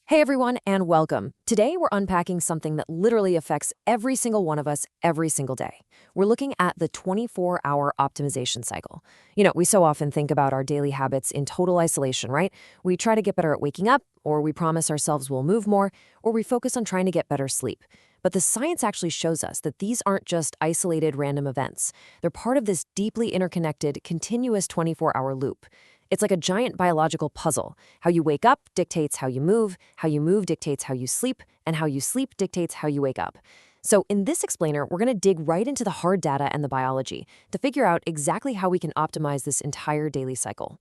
Hey everyone, and welcome. Today we're unpacking something that literally affects every single one of us every single day. We're looking at the 24-hour optimization cycle. We so often think about our daily habits in total isolation, right? We try to get better at waking up, or we promise ourselves we'll move more, or we focus on trying to get better sleep. But the science actually shows us that these aren't just isolated random events. They're part of this deeply interconnected, continuous 24-hour loop. It's like a giant biological puzzle. How you wake up dictates how you move dictates how you sleep, and how you sleep dictates how you wake up. So in this explainer, we're going to dig right into the hard data and the biology to figure out exactly how we can optimize this entire daily cycle.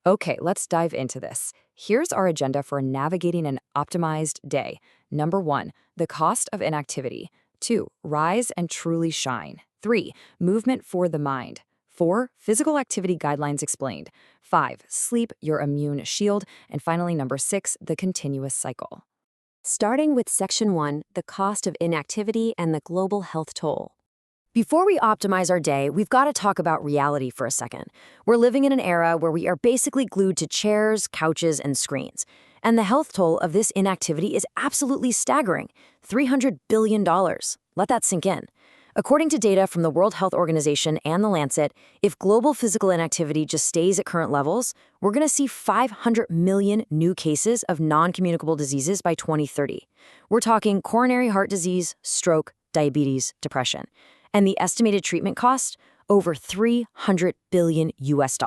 Okay, let's dive into this. Here's our agenda for navigating an optimized day. Number 1, the cost of inactivity. 2, rise and truly shine. 3, movement for the mind. 4, physical activity guidelines explained. 5, sleep, your immune shield. And finally, number 6, the continuous cycle. Starting with Section 1, the cost of inactivity and the global health toll. Before we optimize our day, we've got to talk about reality for a second. We're living in an era where we are basically glued to chairs, couches, and screens. And the health toll of this inactivity is absolutely staggering. $300 billion. Let that sink in. According to data from the World Health Organization and The Lancet, if global physical inactivity just stays at current levels, we're going to see 500 million new cases of non-communicable diseases by 2030. We're talking coronary heart disease, stroke, diabetes, depression. And the estimated treatment cost? Over $300 billion US.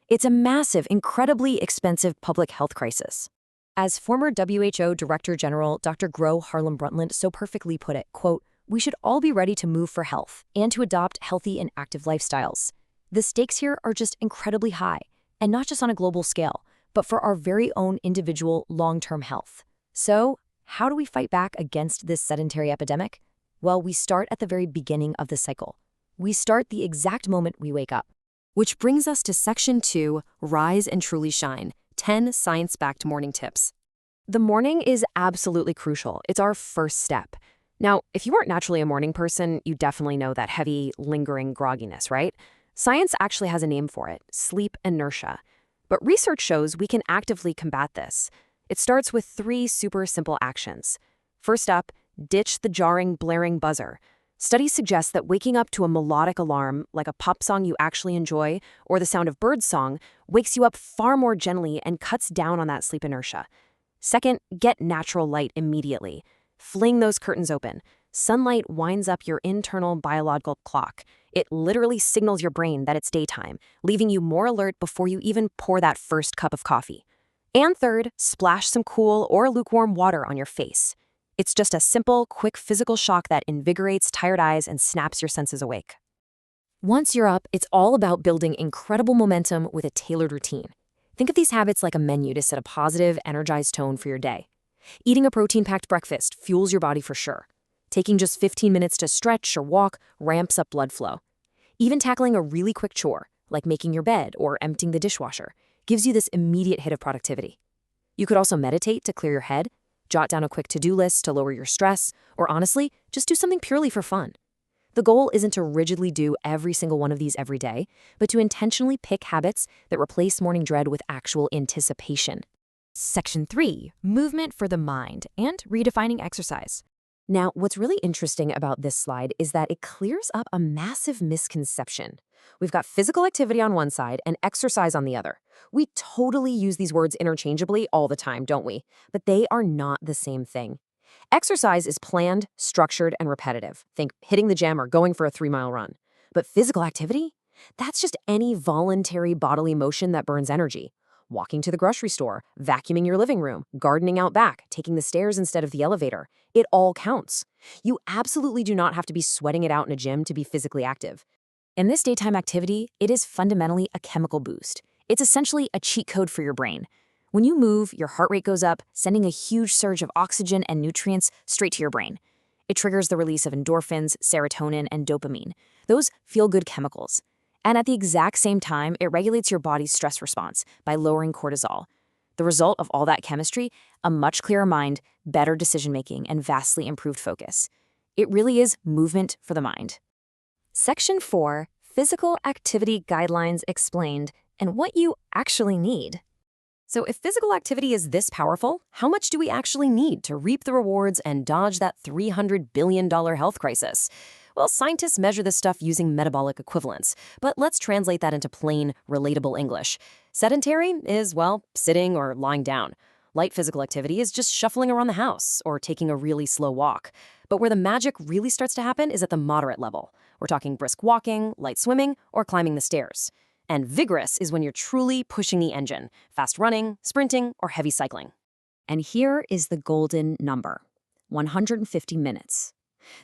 It's a massive, incredibly expensive public health crisis. As former WHO Director General Dr. Gro Harlem Brundtland so perfectly put it, quote, "We should all be ready to move for health and to adopt healthy and active lifestyles. The stakes here are just incredibly high, and not just on a global scale, but for our very own individual long-term health." So, how do we fight back against this sedentary epidemic? Well, we start at the very beginning of the cycle. We start the exact moment we wake up. Which brings us to Section 2, Rise and Truly Shine, 10 science-backed morning tips. The morning is absolutely crucial. It's our first step. Now, if you aren't naturally a morning person, you definitely know that heavy, lingering grogginess, right? Science actually has a name for it, sleep inertia. But research shows we can actively combat this. It starts with 3 super simple actions. First up, ditch the jarring, blaring buzzer. Studies suggest that waking up to a melodic alarm, like a pop song you actually enjoy, or the sound of birds song, wakes you up far more gently and cuts down on that sleep inertia. Second, get natural light immediately. Fling those curtains open. Sunlight winds up your internal biological clock. It literally signals your brain that it's daytime, leaving you more alert before you even pour that first cup of coffee. And third, splash some cool or lukewarm water on your face. It's just a simple, quick physical shock that invigorates tired eyes and snaps your senses awake. Once you're up, it's all about building incredible momentum with a tailored routine. Think of these habits like a menu to set a positive, energized tone for your day. Eating a protein-packed breakfast fuels your body for sure. Taking just 15 minutes to stretch or walk ramps up blood flow. Even tackling a really quick chore, like making your bed or emptying the dishwasher, gives you this immediate hit of productivity. You could also meditate to clear your head, jot down a quick to-do list to lower your stress, or honestly, just do something purely for fun. The goal isn't to rigidly do every single one of these every day, but to intentionally pick habits that replace morning dread with actual anticipation. Section 3, movement for the mind and redefining exercise. Now, what's really interesting about this slide is that it clears up a massive misconception. We've got physical activity on one side and exercise on the other. We totally use these words interchangeably all the time, don't we? But they are not the same thing. Exercise is planned, structured, and repetitive. Think hitting the gym or going for a 3-mile run. But physical activity? That's just any voluntary bodily motion that burns energy. Walking to the grocery store, vacuuming your living room, gardening out back, taking the stairs instead of the elevator. It all counts. You absolutely do not have to be sweating it out in a gym to be physically active. In this daytime activity, it is fundamentally a chemical boost. It's essentially a cheat code for your brain. When you move, your heart rate goes up, sending a huge surge of oxygen and nutrients straight to your brain. It triggers the release of endorphins, serotonin, and dopamine, those feel-good chemicals. And at the exact same time, it regulates your body's stress response by lowering cortisol. The result of all that chemistry, a much clearer mind, better decision-making, and vastly improved focus. It really is movement for the mind. Section 4, Physical Activity Guidelines Explained and What You Actually Need. So if physical activity is this powerful, how much do we actually need to reap the rewards and dodge that $300 billion health crisis? Well, scientists measure this stuff using metabolic equivalents, but let's translate that into plain, relatable English. Sedentary is, well, sitting or lying down. Light physical activity is just shuffling around the house or taking a really slow walk. But where the magic really starts to happen is at the moderate level. We're talking brisk walking, light swimming, or climbing the stairs. And vigorous is when you're truly pushing the engine, fast running, sprinting, or heavy cycling. And here is the golden number: 150 minutes.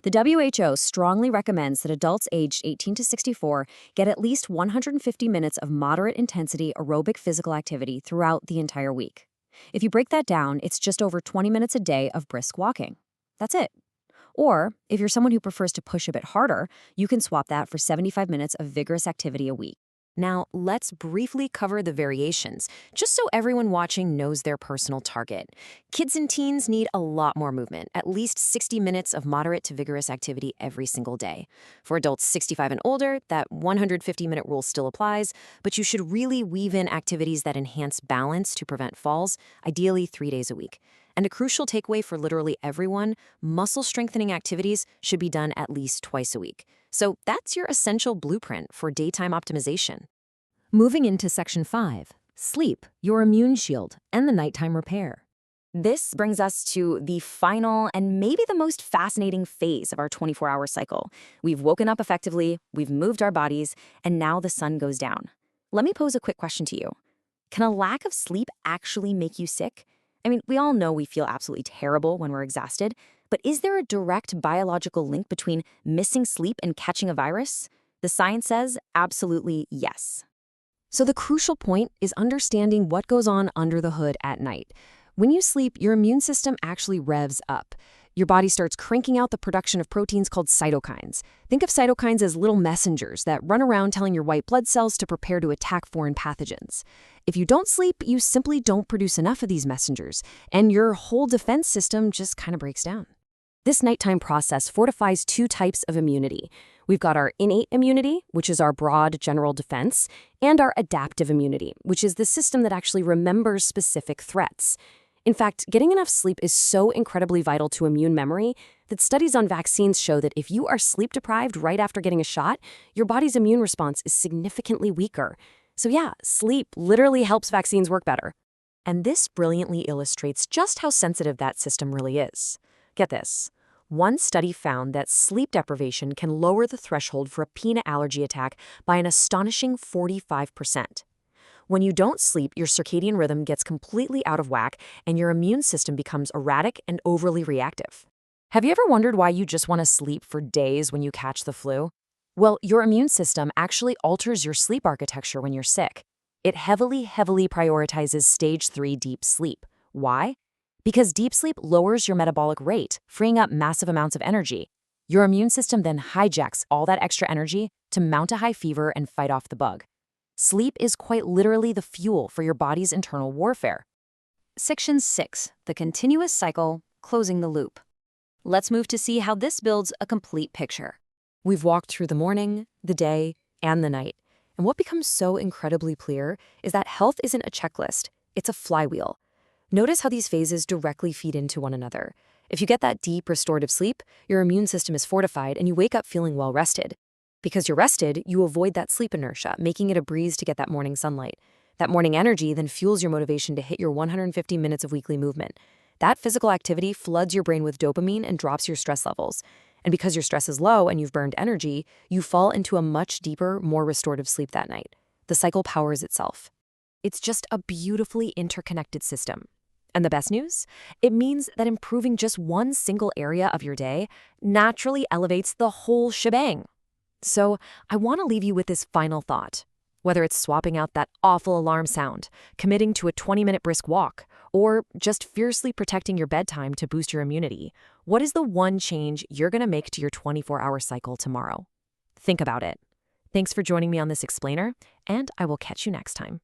The WHO strongly recommends that adults aged 18 to 64 get at least 150 minutes of moderate intensity aerobic physical activity throughout the entire week. If you break that down, it's just over 20 minutes a day of brisk walking. That's it. Or, if you're someone who prefers to push a bit harder, you can swap that for 75 minutes of vigorous activity a week. Now, let's briefly cover the variations, just so everyone watching knows their personal target. Kids and teens need a lot more movement, at least 60 minutes of moderate to vigorous activity every single day. For adults 65 and older, that 150-minute rule still applies, but you should really weave in activities that enhance balance to prevent falls, ideally 3 days a week. And a crucial takeaway for literally everyone, muscle-strengthening activities should be done at least twice a week. So that's your essential blueprint for daytime optimization. Moving into Section 5, sleep, your immune shield, and the nighttime repair. This brings us to the final and maybe the most fascinating phase of our 24-hour cycle. We've woken up effectively, we've moved our bodies, and now the sun goes down. Let me pose a quick question to you. Can a lack of sleep actually make you sick? I mean, we all know we feel absolutely terrible when we're exhausted, but is there a direct biological link between missing sleep and catching a virus? The science says absolutely yes. So the crucial point is understanding what goes on under the hood at night. When you sleep, your immune system actually revs up. Your body starts cranking out the production of proteins called cytokines. Think of cytokines as little messengers that run around telling your white blood cells to prepare to attack foreign pathogens. If you don't sleep, you simply don't produce enough of these messengers, and your whole defense system just kind of breaks down. This nighttime process fortifies two types of immunity. We've got our innate immunity, which is our broad general defense, and our adaptive immunity, which is the system that actually remembers specific threats. In fact, getting enough sleep is so incredibly vital to immune memory that studies on vaccines show that if you are sleep deprived right after getting a shot, your body's immune response is significantly weaker. So yeah, sleep literally helps vaccines work better. And this brilliantly illustrates just how sensitive that system really is. Get this. One study found that sleep deprivation can lower the threshold for a peanut allergy attack by an astonishing 45%. When you don't sleep, your circadian rhythm gets completely out of whack and your immune system becomes erratic and overly reactive. Have you ever wondered why you just want to sleep for days when you catch the flu? Well, your immune system actually alters your sleep architecture when you're sick. It heavily prioritizes stage 3 deep sleep. Why? Because deep sleep lowers your metabolic rate, freeing up massive amounts of energy. Your immune system then hijacks all that extra energy to mount a high fever and fight off the bug. Sleep is quite literally the fuel for your body's internal warfare. Section 6, the continuous cycle, closing the loop. Let's move to see how this builds a complete picture. We've walked through the morning, the day, and the night. And what becomes so incredibly clear is that health isn't a checklist, it's a flywheel. Notice how these phases directly feed into one another. If you get that deep restorative sleep, your immune system is fortified and you wake up feeling well rested. Because you're rested, you avoid that sleep inertia, making it a breeze to get that morning sunlight. That morning energy then fuels your motivation to hit your 150 minutes of weekly movement. That physical activity floods your brain with dopamine and drops your stress levels. And because your stress is low and you've burned energy, you fall into a much deeper, more restorative sleep that night. The cycle powers itself. It's just a beautifully interconnected system. And the best news? It means that improving just one single area of your day naturally elevates the whole shebang. So I want to leave you with this final thought. Whether it's swapping out that awful alarm sound, committing to a 20-minute brisk walk, or just fiercely protecting your bedtime to boost your immunity, what is the one change you're going to make to your 24-hour cycle tomorrow? Think about it. Thanks for joining me on this explainer, and I will catch you next time.